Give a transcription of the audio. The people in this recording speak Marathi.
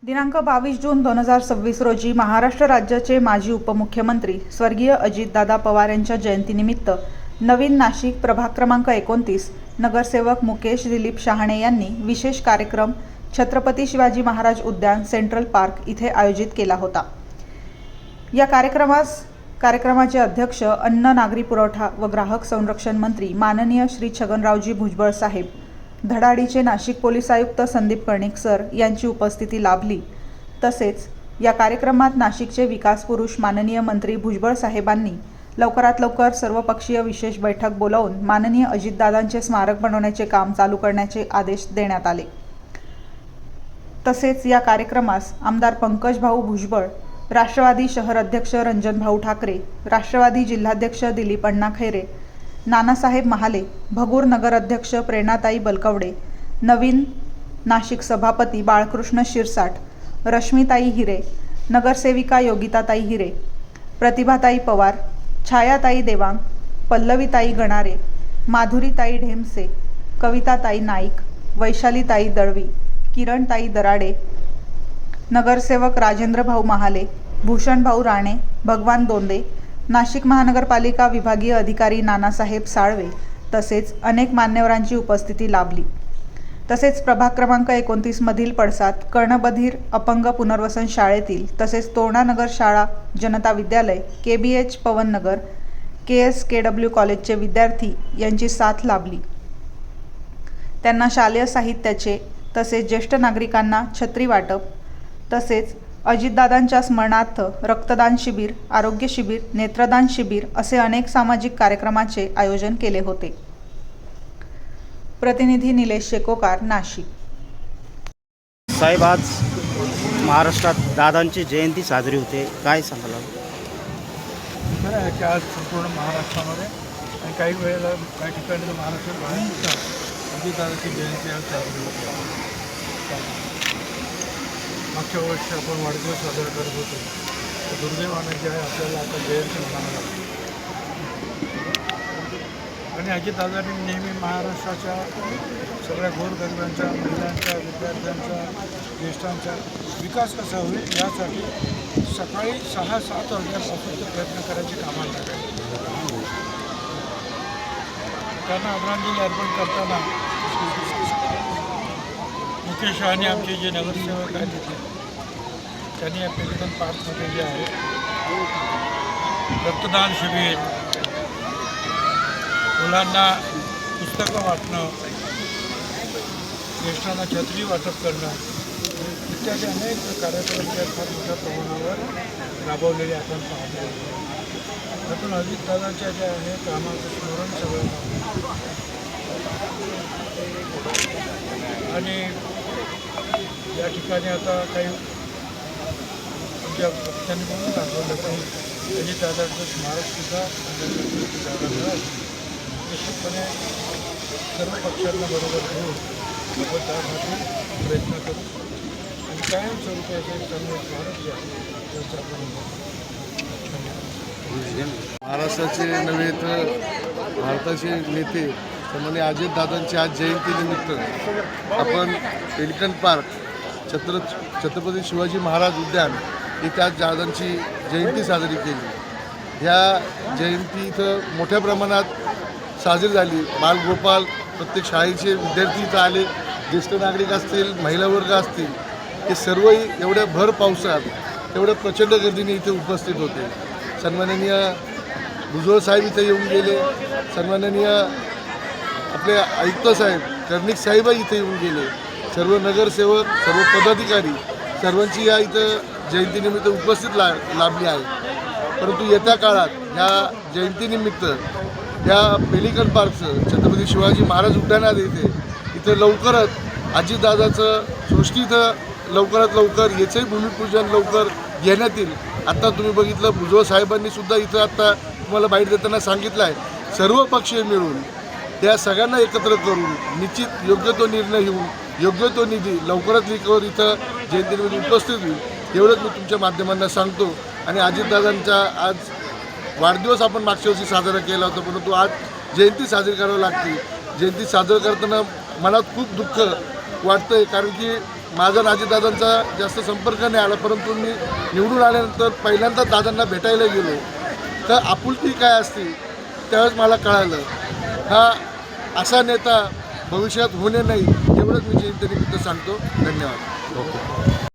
दिनांक 22 जून 2026 रोजी महाराष्ट्र राज्याचे माजी उपमुख्यमंत्री स्वर्गीय अजितदादा पवार यांच्या जयंतीनिमित्त नवीन नाशिक प्रभाग क्रमांक 29 नगरसेवक मुकेश दिलीप शहाणे यांनी विशेष कार्यक्रम छत्रपती शिवाजी महाराज उद्यान सेंट्रल पार्क इथे आयोजित केला होता। या कार्यक्रमाचे अध्यक्ष अन्न नागरी पुरवठा व ग्राहक संरक्षण मंत्री माननीय श्री छगनरावजी भुजबळ साहेब, धडाडीचे नाशिक पोलीस आयुक्त संदीप कर्णिक सर यांची उपस्थिती लाभली। तसेच या कार्यक्रमात नाशिकचे विकास पुरुष माननीय मंत्री भुजबळ साहेबांनी लवकरात लवकर सर्वपक्षीय विशेष बैठक बोलावून माननीय अजितदादांचे स्मारक बनवण्याचे काम चालू करण्याचे आदेश देण्यात आले। तसेच या कार्यक्रमास आमदार पंकज भाऊ भुजबळ, राष्ट्रवादी शहर अध्यक्ष रंजन भाऊ ठाकरे, राष्ट्रवादी जिल्हाध्यक्ष दिलीप अण्णा खैरे, नानासाहेब महाले, भगूर नगर अध्यक्ष प्रेरणाताई बलकवडे, नवीन नाशिक सभापती बाळकृष्ण शिरसाट, रश्मीताई हिरे, नगरसेविका योगिताताई हिरे, प्रतिभाताई पवार, छायाताई देवांग, पल्लवीताई गणारे, माधुरीताई ढेमसे, कविताताई नाईक, वैशालीताई दळवी, किरणताई दराडे, नगरसेवक राजेंद्र भाऊ महाले, भूषण भाऊ राणे, भगवान दोंदे, नाशिक महानगरपालिका विभागीय अधिकारी नानासाहेब साळवे तसेच अनेक मान्यवरांची उपस्थिती लाभली। तसेच प्रभाग क्रमांक 29 मधील पडसाद कर्णबधीर अपंग पुनर्वसन शाळेतील तसेच तोरणानगर शाळा जनता विद्यालय, KBH पवननगर, KSKW कॉलेजचे विद्यार्थी यांची साथ लाभली। त्यांना शालेय साहित्याचे तसेच ज्येष्ठ नागरिकांना छत्री वाटप तसेच अजितदादांच्या स्मरणार्थ रक्तदान शिबिर, आरोग्य शिबिर, नेत्रदान शिबिर असे अनेक सामाजिक कार्यक्रमाचे आयोजन केले होते। प्रतिनिधी निलेश शेकोकार, नाशिक। साहेब, आज महाराष्ट्रात दादांची जयंती साजरी होते, काय सांगाल? खरं आहे की आज संपूर्ण महाराष्ट्रामध्ये आणि काही वेळेला काही ठिकाणी महाराष्ट्रात बाहेर अजितदादाची जयंती आज साजरी होते। मागच्या वर्षी आपण वाढदिवस साजरा करत होतो, दुर्दैवाने जे आहे आपल्याला आता जयंती म्हणावं लागते। आणि अजितदादांनी नेहमी महाराष्ट्राच्या सगळ्या गोरगरिबांच्या, महिलांच्या, विद्यार्थ्यांचा, ज्येष्ठांचा विकास कसा होईल यासाठी सकाळी 6-7 वाजल्यापासून ते प्रयत्न करायचे कामाला लागायचे। त्यांना आदरांजली अर्पण करताना मुकेश शहाणे आमचे जे नगरसेवक आहेत तिथे त्यांनी या पेलिकन पार्कमध्ये जे आहे रक्तदान शिबिर, मुलांना पुस्तकं वाटणं, ज्येष्ठांना छत्री वाटप करणं इत्यादी अनेक कार्यक्रम त्या फार मोठ्या प्रमाणावर राबवलेले आपण पाहतो। त्यातून अजितदादांच्या ज्या आहे कामाचं स्मरण सगळं आणि या ठिकाणी आता काही आमच्या पक्षांनी म्हणून दाखवलं की अजितदादांचं स्मारकसुद्धा जागा मिळालं। निश्चितपणे सर्व पक्षांना बरोबर घेऊन आपण त्यासाठी प्रयत्न करू आणि कायमस्वरूपी असं एक चांगलं स्मारक जे आहे त्याचं आपण महाराष्ट्राचे नव्हे तर भारताचे नेते सन्माननीय अजितदादांची आज जयंतीनिमित्त आपण पेलिकन पार्क छत्रपती शिवाजी महाराज उद्यान इथे आज दादांची जयंती साजरी केली। ह्या जयंती इथं मोठ्या प्रमाणात साजरी झाली। बालगोपाल, प्रत्येक शाळेचे विद्यार्थी इथं आले, ज्येष्ठ नागरिक असतील, महिला वर्ग असतील, हे सर्वही एवढ्या भर पावसात एवढ्या प्रचंड गर्दीने इथे उपस्थित होते। सन्माननीय भुजबळ साहेब इथे येऊन गेले, सन्माननीय आपले आयुक्त साहेब कर्णिक साहेबही इथे येऊन गेले, सर्व नगरसेवक, सर्व पदाधिकारी सर्वांची या इथं जयंतीनिमित्त उपस्थित लाभली आहे। परंतु येत्या काळात ह्या जयंतीनिमित्त या पेलिकन पार्कचं छत्रपती शिवाजी महाराज उद्यानात इथं लवकरच अजितदादाचं सृष्टी इथं लवकरात लवकर याचंही भूमिपूजन लवकर घेण्यात येईल। आत्ता तुम्ही बघितलं भुजबळ साहेबांनी सुद्धा इथं आत्ता तुम्हाला बाईट देताना सांगितलं आहे, सर्व पक्षीय मिळून त्या सगळ्यांना एकत्र करून निश्चित योग्य तो निर्णय घेऊन योग्य तो निधी लवकरात लवकर इथं जयंतीमध्ये उपस्थित होईल एवढंच मी तुमच्या माध्यमांना सांगतो। आणि अजितदादांचा आज वाढदिवस आपण मागच्या वर्षी साजरा केला होता, परंतु आज जयंती साजरी करावी लागते। जयंती साजरी करताना मनात खूप दुःख वाटतं आहे, कारण की माझा आणि अजितदादांचा जास्त संपर्क नाही आला, परंतु मी निवडून आल्यानंतर पहिल्यांदा दादांना भेटायला गेलो तर आपुलकी काय असते त्यावेळेस मला कळालं. हा असा नेता भविष्यात होणे नाही, एवढंच मी जयंतीनिमित्त सांगतो. धन्यवाद. ओके.